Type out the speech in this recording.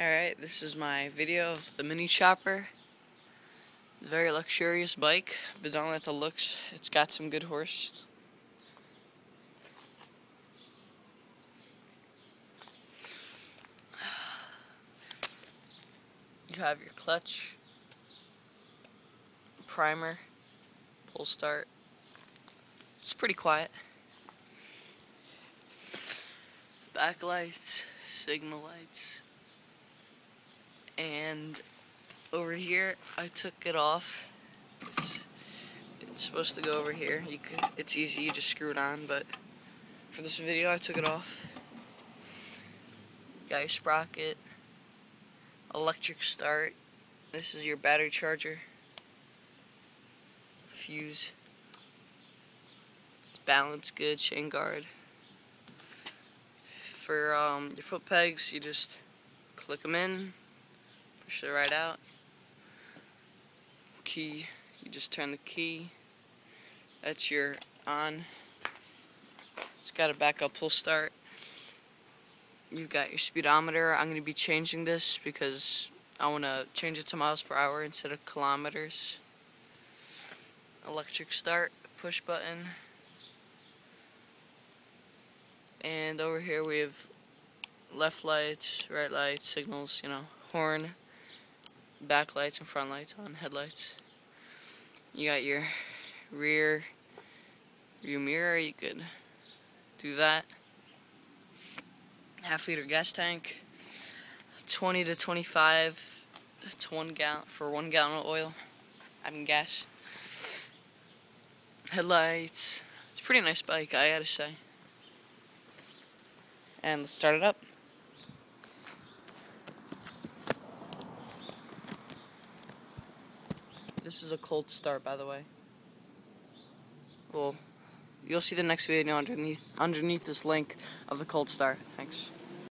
Alright, this is my video of the Mini Chopper. Very luxurious bike, but don't let the looks, it's got some good horse. You have your clutch, primer, pull start. It's pretty quiet. Backlights, signal lights. And over here, I took it off. It's supposed to go over here. It's easy, you just screw it on, but for this video, I took it off. Got your sprocket, electric start. This is your battery charger, fuse. It's balanced good, chain guard. For your foot pegs, you just click them in. Push it right out. Key, you just turn the key. That's your on. It's got a backup pull start. You've got your speedometer. I'm going to be changing this because I want to change it to miles per hour instead of kilometers. Electric start, push button. And over here we have left lights, right lights, signals, horn. Back lights and front lights on, headlights. You got your rear view mirror, you could do that. Half-liter gas tank, 20 to 25 to 1 gallon for 1 gallon of oil. Gas. Headlights. It's a pretty nice bike, I gotta say. And let's start it up. This is a cold start, by the way. Well, you'll see the next video underneath this link of the cold start. Thanks.